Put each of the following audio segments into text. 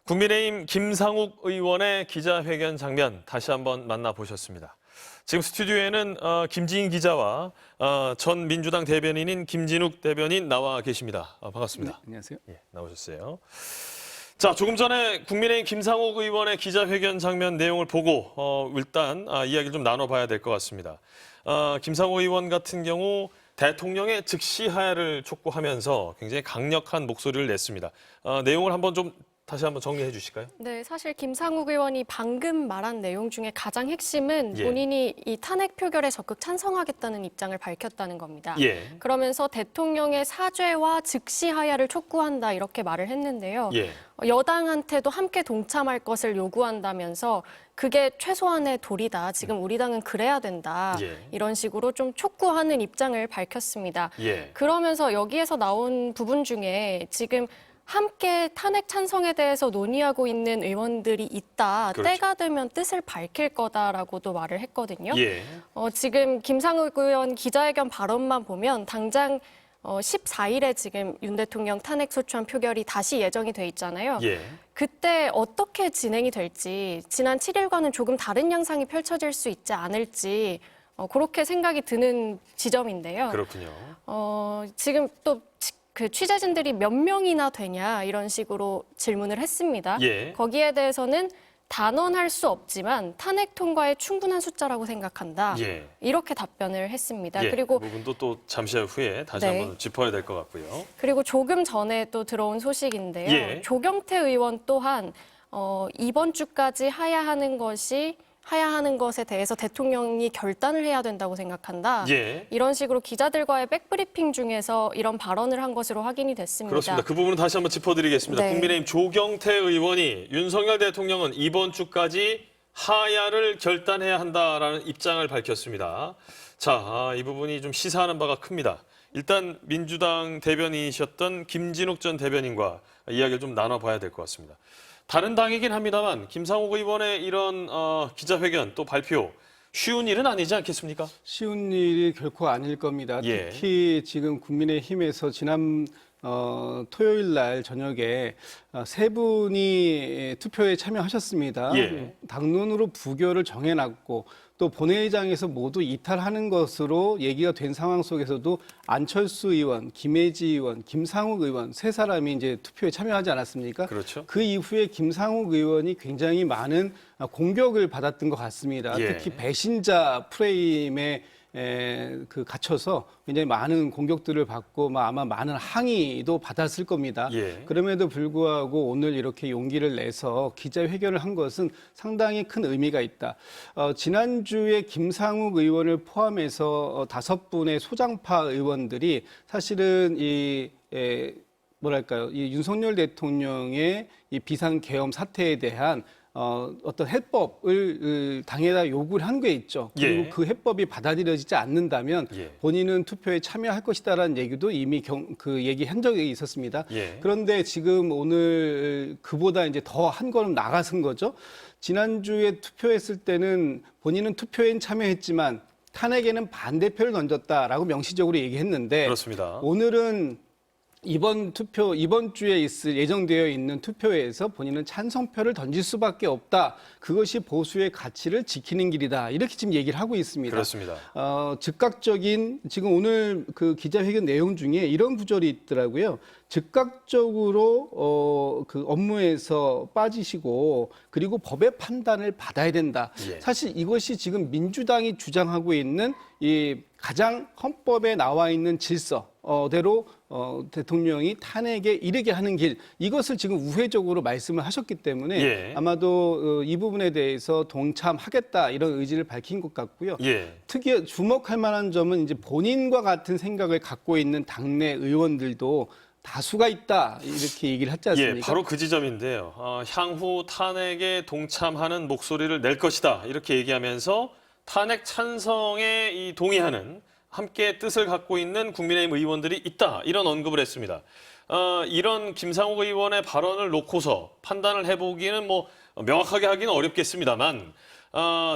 국민의힘 김상욱 의원의 기자회견 장면 다시 한번 만나보셨습니다. 지금 스튜디오에는 김지인 기자와 전 민주당 대변인인 김진욱 대변인 나와 계십니다. 반갑습니다. 네, 안녕하세요. 예, 나오셨어요. 자, 조금 전에 국민의힘 김상욱 의원의 기자회견 장면 내용을 보고 일단 이야기를 좀 나눠봐야 될 것 같습니다. 김상욱 의원 같은 경우 대통령의 즉시 하야를 촉구하면서 굉장히 강력한 목소리를 냈습니다. 내용을 한번 좀 다시 한번 정리해 주실까요? 네, 사실 김상욱 의원이 방금 말한 내용 중에 가장 핵심은 예. 본인이 이 탄핵 표결에 적극 찬성하겠다는 입장을 밝혔다는 겁니다. 예. 그러면서 대통령의 사죄와 즉시 하야를 촉구한다 이렇게 말을 했는데요. 예. 여당한테도 함께 동참할 것을 요구한다면서 그게 최소한의 도리다. 지금 우리 당은 그래야 된다. 예. 이런 식으로 좀 촉구하는 입장을 밝혔습니다. 예. 그러면서 여기에서 나온 부분 중에 지금 함께 탄핵 찬성에 대해서 논의하고 있는 의원들이 있다. 그렇죠. 때가 되면 뜻을 밝힐 거다라고도 말을 했거든요. 예. 지금 김상욱 의원 기자회견 발언만 보면 당장 14일에 지금 윤 대통령 탄핵 소추안 표결이 다시 예정이 돼 있잖아요. 예. 그때 어떻게 진행이 될지 지난 7일과는 조금 다른 양상이 펼쳐질 수 있지 않을지 그렇게 생각이 드는 지점인데요. 그렇군요. 지금 또 그 취재진들이 몇 명이나 되냐 이런 식으로 질문을 했습니다. 예. 거기에 대해서는 단언할 수 없지만 탄핵 통과에 충분한 숫자라고 생각한다. 예. 이렇게 답변을 했습니다. 예. 그리고 그 부분도 또 잠시 후에 다시 네. 한번 짚어야 될 것 같고요. 그리고 조금 전에 또 들어온 소식인데요. 예. 조경태 의원 또한 이번 주까지 하야하는 것에 대해서 대통령이 결단을 해야 된다고 생각한다. 예. 이런 식으로 기자들과의 백브리핑 중에서 이런 발언을 한 것으로 확인이 됐습니다. 그렇습니다. 그 부분은 다시 한번 짚어드리겠습니다. 네. 국민의힘 조경태 의원이 윤석열 대통령은 이번 주까지 하야를 결단해야 한다라는 입장을 밝혔습니다. 자, 이 부분이 좀 시사하는 바가 큽니다. 일단 민주당 대변인이셨던 김진욱 전 대변인과 이야기를 좀 나눠봐야 될 것 같습니다. 다른 당이긴 합니다만 김상욱 의원의 이런 기자회견 또 발표 쉬운 일은 아니지 않겠습니까? 쉬운 일이 결코 아닐 겁니다. 예. 특히 지금 국민의힘에서 지난 토요일 날 저녁에 세 분이 투표에 참여하셨습니다. 예. 당론으로 부결을 정해놨고 또 본회의장에서 모두 이탈하는 것으로 얘기가 된 상황 속에서도 안철수 의원, 김혜지 의원, 김상욱 의원 세 사람이 이제 투표에 참여하지 않았습니까? 그렇죠. 그 이후에 김상욱 의원이 굉장히 많은 공격을 받았던 것 같습니다. 예. 특히 배신자 프레임에 갇혀서 굉장히 많은 공격들을 받고 아마 많은 항의도 받았을 겁니다. 예. 그럼에도 불구하고 오늘 이렇게 용기를 내서 기자회견을 한 것은 상당히 큰 의미가 있다. 지난주에 김상욱 의원을 포함해서 5분의 소장파 의원들이 사실은 이 윤석열 대통령의 이 비상계엄 사태에 대한 어떤 해법을 당에다 요구를 한 게 있죠. 그리고 예. 그 해법이 받아들여지지 않는다면 예. 본인은 투표에 참여할 것이다라는 얘기도 이미 얘기한 적이 있었습니다. 예. 그런데 지금 오늘 그보다 이제 더 한 걸음 나가선 거죠. 지난주에 투표했을 때는 본인은 투표엔 참여했지만 탄핵에는 반대표를 던졌다라고 명시적으로 얘기했는데 그렇습니다. 오늘은 이번 주에 예정되어 있는 투표에서 본인은 찬성표를 던질 수밖에 없다. 그것이 보수의 가치를 지키는 길이다. 이렇게 지금 얘기를 하고 있습니다. 그렇습니다. 즉각적인 지금 오늘 그 기자회견 내용 중에 이런 구절이 있더라고요. 즉각적으로 그 업무에서 빠지시고 그리고 법의 판단을 받아야 된다. 예. 사실 이것이 지금 민주당이 주장하고 있는 이 가장 헌법에 나와 있는 질서대로 대통령이 탄핵에 이르게 하는 길, 이것을 지금 우회적으로 말씀을 하셨기 때문에 예. 아마도 이 부분에 대해서 동참하겠다 이런 의지를 밝힌 것 같고요. 예. 특히 주목할 만한 점은 이제 본인과 같은 생각을 갖고 있는 당내 의원들도 다수가 있다 이렇게 얘기를 했지 않습니까? 예, 바로 그 지점인데요. 향후 탄핵에 동참하는 목소리를 낼 것이다 이렇게 얘기하면서 탄핵 찬성에 동의하는 함께 뜻을 갖고 있는 국민의힘 의원들이 있다 이런 언급을 했습니다. 이런 김상욱 의원의 발언을 놓고서 판단을 해보기는 뭐 명확하게 하기는 어렵겠습니다만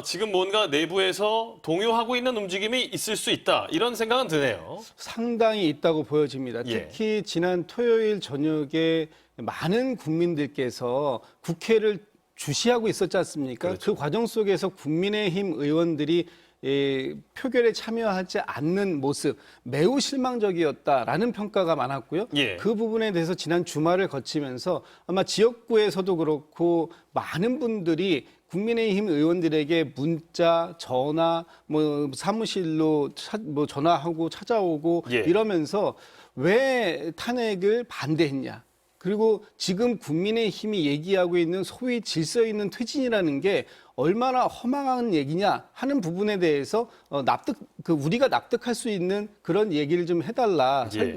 지금 뭔가 내부에서 동요하고 있는 움직임이 있을 수 있다. 이런 생각은 드네요. 상당히 있다고 보여집니다. 예. 특히 지난 토요일 저녁에 많은 국민들께서 국회를 주시하고 있었지 않습니까? 그렇죠. 그 과정 속에서 국민의힘 의원들이 표결에 참여하지 않는 모습 매우 실망적이었다라는 평가가 많았고요. 예. 그 부분에 대해서 지난 주말을 거치면서 아마 지역구에서도 그렇고 많은 분들이 국민의힘 의원들에게 문자, 전화, 뭐 사무실로 뭐 전화하고 찾아오고 예. 이러면서 왜 탄핵을 반대했냐? 그리고 지금 국민의힘이 얘기하고 있는 소위 질서 있는 퇴진이라는 게 얼마나 허망한 얘기냐 하는 부분에 대해서 우리가 납득할 수 있는 그런 얘기를 좀 해달라. 예.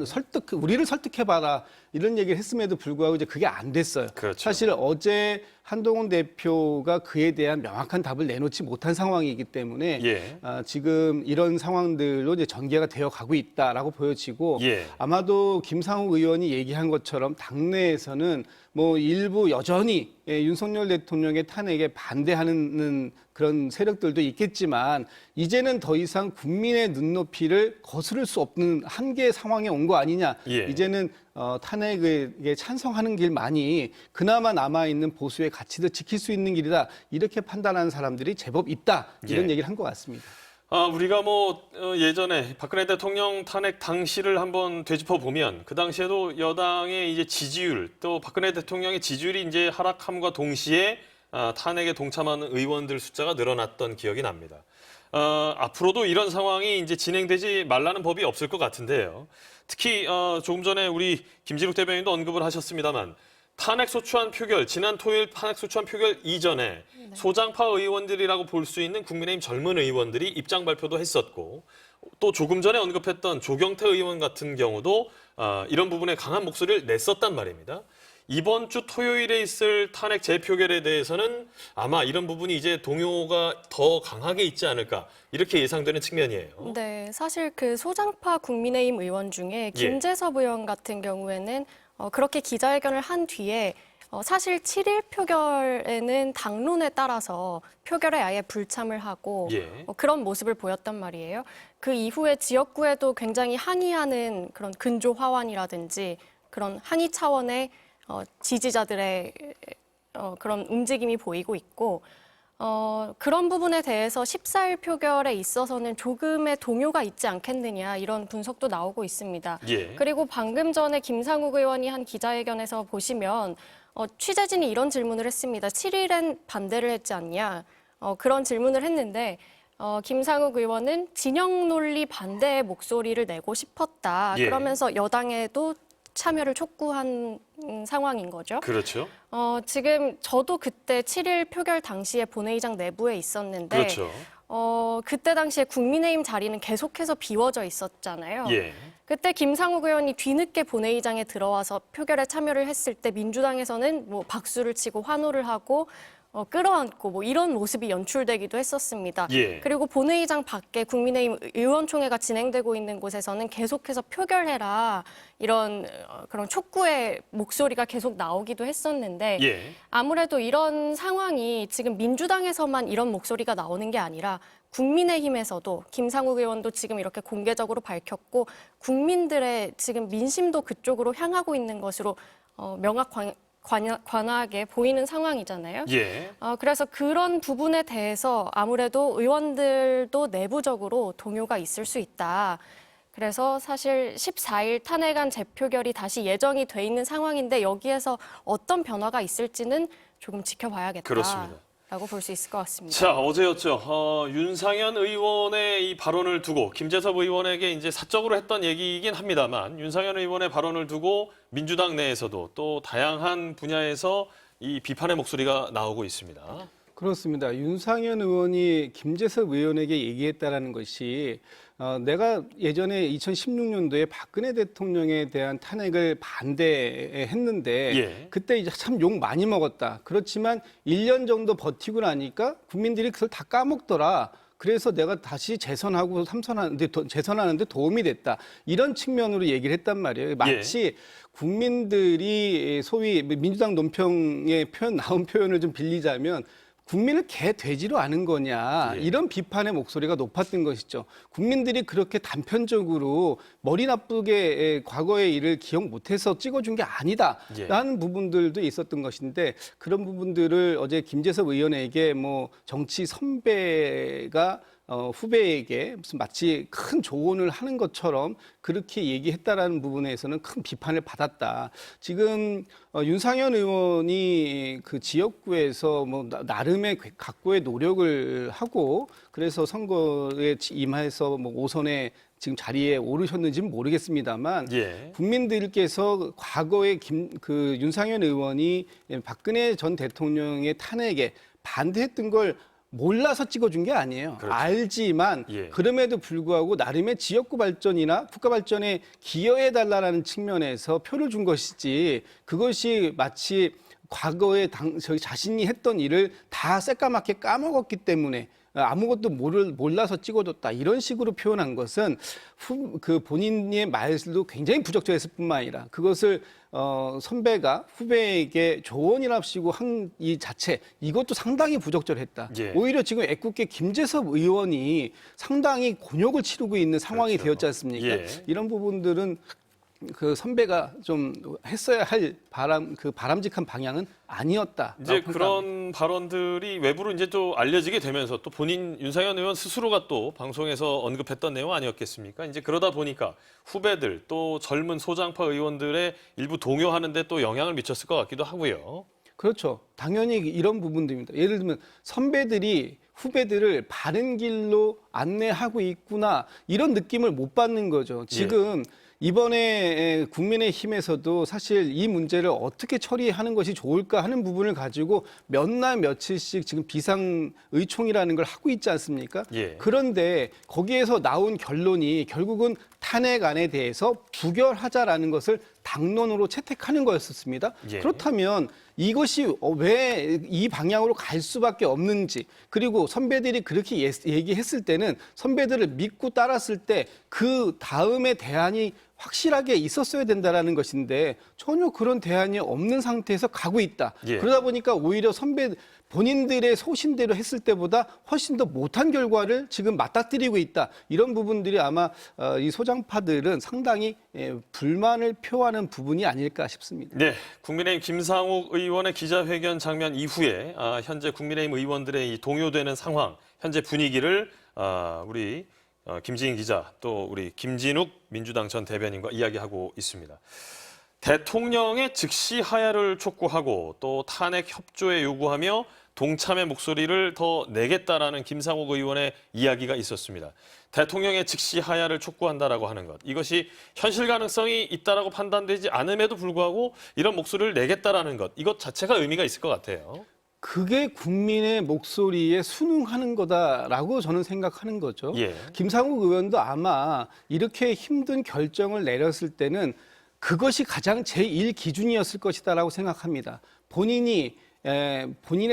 우리를 설득해봐라. 이런 얘기를 했음에도 불구하고 이제 그게 안 됐어요. 그렇죠. 사실 어제 한동훈 대표가 그에 대한 명확한 답을 내놓지 못한 상황이기 때문에 예. 지금 이런 상황들로 이제 전개가 되어 가고 있다라고 보여지고 예. 아마도 김상욱 의원이 얘기한 것처럼 당내에서는 뭐 일부 여전히 윤석열 대통령의 탄핵에 반대하는 그런 세력들도 있겠지만 이제는 더 이상 국민의 눈높이를 거스를 수 없는 한계 상황에 온 거 아니냐. 예. 이제는 탄핵에 찬성하는 길만이 그나마 남아있는 보수의 가치도 지킬 수 있는 길이다. 이렇게 판단하는 사람들이 제법 있다. 이런 예. 얘기를 한 것 같습니다. 우리가 예전에 박근혜 대통령 탄핵 당시를 한번 되짚어 보면 그 당시에도 여당의 이제 지지율 또 박근혜 대통령의 지지율이 이제 하락함과 동시에 탄핵에 동참하는 의원들 숫자가 늘어났던 기억이 납니다. 앞으로도 이런 상황이 이제 진행되지 말라는 법이 없을 것 같은데요. 특히 조금 전에 우리 김진욱 대변인도 언급을 하셨습니다만 탄핵 소추안 표결, 지난 토요일 탄핵 소추안 표결 이전에 소장파 의원들이라고 볼 수 있는 국민의힘 젊은 의원들이 입장 발표도 했었고 또 조금 전에 언급했던 조경태 의원 같은 경우도 이런 부분에 강한 목소리를 냈었단 말입니다. 이번 주 토요일에 있을 탄핵 재표결에 대해서는 아마 이런 부분이 이제 동요가 더 강하게 있지 않을까 이렇게 예상되는 측면이에요. 네, 사실 그 소장파 국민의힘 의원 중에 김재섭 의원 같은 경우에는 그렇게 기자회견을 한 뒤에 사실 7일 표결에는 당론에 따라서 표결에 아예 불참을 하고 예. 그런 모습을 보였단 말이에요. 그 이후에 지역구에도 굉장히 항의하는 그런 근조 화환이라든지 그런 항의 차원의 지지자들의 그런 움직임이 보이고 있고 그런 부분에 대해서 14일 표결에 있어서는 조금의 동요가 있지 않겠느냐 이런 분석도 나오고 있습니다. 예. 그리고 방금 전에 김상욱 의원이 한 기자회견에서 보시면 취재진이 이런 질문을 했습니다. 7일엔 반대를 했지 않냐 그런 질문을 했는데 김상욱 의원은 진영 논리 반대의 목소리를 내고 싶었다. 예. 그러면서 여당에도 참여를 촉구한 상황인 거죠. 그렇죠. 지금 저도 그때 7일 표결 당시에 본회의장 내부에 있었는데 그렇죠. 그때 당시에 국민의힘 자리는 계속해서 비워져 있었잖아요. 예. 그때 김상욱 의원이 뒤늦게 본회의장에 들어와서 표결에 참여를 했을 때 민주당에서는 뭐 박수를 치고 환호를 하고 끌어안고 뭐 이런 모습이 연출되기도 했었습니다. 예. 그리고 본회의장 밖에 국민의힘 의원총회가 진행되고 있는 곳에서는 계속해서 표결해라 이런 그런 촉구의 목소리가 계속 나오기도 했었는데 예. 아무래도 이런 상황이 지금 민주당에서만 이런 목소리가 나오는 게 아니라 국민의힘에서도 김상욱 의원도 지금 이렇게 공개적으로 밝혔고 국민들의 지금 민심도 그쪽으로 향하고 있는 것으로 관하게 보이는 상황이잖아요. 예. 그래서 그런 부분에 대해서 아무래도 의원들도 내부적으로 동요가 있을 수 있다. 그래서 사실 14일 탄핵안 재표결이 다시 예정이 돼 있는 상황인데 여기에서 어떤 변화가 있을지는 조금 지켜봐야겠다. 그렇습니다. 라고 볼 수 있을 것 같습니다. 자, 어제였죠. 윤상현 의원의 이 발언을 두고 김재섭 의원에게 이제 사적으로 했던 얘기이긴 합니다만 윤상현 의원의 발언을 두고 민주당 내에서도 또 다양한 분야에서 이 비판의 목소리가 나오고 있습니다. 그렇습니다. 윤상현 의원이 김재섭 의원에게 얘기했다라는 것이 내가 예전에 2016년도에 박근혜 대통령에 대한 탄핵을 반대했는데 예. 그때 이제 참 욕 많이 먹었다. 그렇지만 1년 정도 버티고 나니까 국민들이 그걸 다 까먹더라. 그래서 내가 다시 재선하고 재선하는데 도움이 됐다. 이런 측면으로 얘기를 했단 말이에요. 마치 국민들이 소위 민주당 논평에 나온 표현을 좀 빌리자면 국민을 개 돼지로 아는 거냐 이런 비판의 목소리가 높았던 것이죠. 국민들이 그렇게 단편적으로 머리 나쁘게 과거의 일을 기억 못해서 찍어준 게 아니다라는 부분들도 있었던 것인데 그런 부분들을 어제 김재섭 의원에게 뭐 정치 선배가 후배에게 무슨 마치 큰 조언을 하는 것처럼 그렇게 얘기했다라는 부분에서는 큰 비판을 받았다. 지금 윤상현 의원이 그 지역구에서 뭐 나름의 각고의 노력을 하고 그래서 선거에 임해서 뭐 5선에 지금 자리에 오르셨는지는 모르겠습니다만 국민들께서 과거에 그 윤상현 의원이 박근혜 전 대통령의 탄핵에 반대했던 걸 몰라서 찍어준 게 아니에요. 그렇죠. 알지만 그럼에도 불구하고 나름의 지역구 발전이나 국가 발전에 기여해달라는 측면에서 표를 준 것이지 그것이 마치 과거에 저희 자신이 했던 일을 다 새까맣게 까먹었기 때문에 아무것도 몰라서 찍어줬다 이런 식으로 표현한 것은 그 본인의 말도 굉장히 부적절했을 뿐만 아니라 그것을 선배가 후배에게 조언이랍시고 한 이 자체 이것도 상당히 부적절했다. 오히려 지금 애꿎게 김재섭 의원이 상당히 곤욕을 치르고 있는 상황이 되었지 않습니까? 이런 부분들은 그 선배가 좀 했어야 할 바람직한 방향은 아니었다. 이제 그런 발언들이 외부로 이제 또 알려지게 되면서 또 본인 윤상현 의원 스스로가 또 방송에서 언급했던 내용 아니었겠습니까? 이제 그러다 보니까 후배들 또 젊은 소장파 의원들의 일부 동요하는데 또 영향을 미쳤을 것 같기도 하고요. 그렇죠. 당연히 이런 부분들입니다. 예를 들면 선배들이 후배들을 바른 길로 안내하고 있구나 이런 느낌을 못 받는 거죠. 지금 이번에 국민의힘에서도 사실 이 문제를 어떻게 처리하는 것이 좋을까 하는 부분을 가지고 몇 날 며칠씩 지금 비상의총이라는 걸 하고 있지 않습니까? 그런데 거기에서 나온 결론이 결국은 탄핵안에 대해서 부결하자라는 것을 당론으로 채택하는 거였었습니다. 그렇다면 이것이 왜 이 방향으로 갈 수밖에 없는지 그리고 선배들이 그렇게 얘기했을 때는 선배들을 믿고 따랐을 때 그 다음에 대안이 확실하게 있었어야 된다라는 것인데 전혀 그런 대안이 없는 상태에서 가고 있다. 그러다 보니까 오히려 본인들의 소신대로 했을 때보다 훨씬 더 못한 결과를 지금 맞닥뜨리고 있다. 이런 부분들이 아마 이 소장파들은 상당히 불만을 표하는 부분이 아닐까 싶습니다. 네, 국민의힘 김상욱 의원의 기자회견 장면 이후에 현재 국민의힘 의원들의 이 동요되는 상황, 현재 분위기를 우리 김지인 기자 또 우리 김진욱 민주당 전 대변인과 이야기하고 있습니다. 대통령의 즉시 하야를 촉구하고 또 탄핵 협조에 요구하며 동참의 목소리를 더 내겠다라는 김상욱 의원의 이야기가 있었습니다. 대통령의 즉시 하야를 촉구한다라고 하는 것, 이것이 현실 가능성이 있다라고 판단되지 않음에도 불구하고 이런 목소리를 내겠다라는 것, 이것 자체가 의미가 있을 것 같아요. 그게 국민의 목소리에 순응하는 거다라고 저는 생각하는 거죠. 김상욱 의원도 아마 이렇게 힘든 결정을 내렸을 때는 그것이 가장 제1 기준이었을 것이다라고 생각합니다. 본인의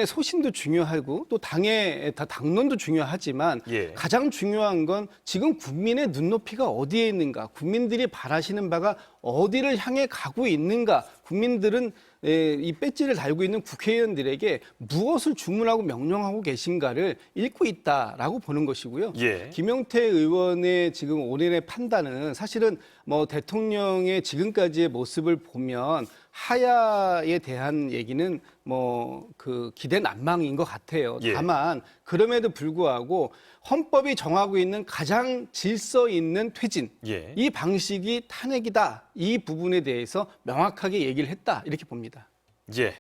소신도 중요하고 또 당론도 중요하지만 가장 중요한 건 지금 국민의 눈높이가 어디에 있는가, 국민들이 바라시는 바가 어디를 향해 가고 있는가, 국민들은 이 배지를 달고 있는 국회의원들에게 무엇을 주문하고 명령하고 계신가를 읽고 있다라고 보는 것이고요. 김용태 의원의 지금 올해의 판단은 사실은 뭐 대통령의 지금까지의 모습을 보면 하야에 대한 얘기는 뭐 그 기대난망인 것 같아요. 다만 그럼에도 불구하고 헌법이 정하고 있는 가장 질서 있는 퇴진, 이 방식이 탄핵이다. 이 부분에 대해서 명확하게 얘기를 했다. 이렇게 봅니다.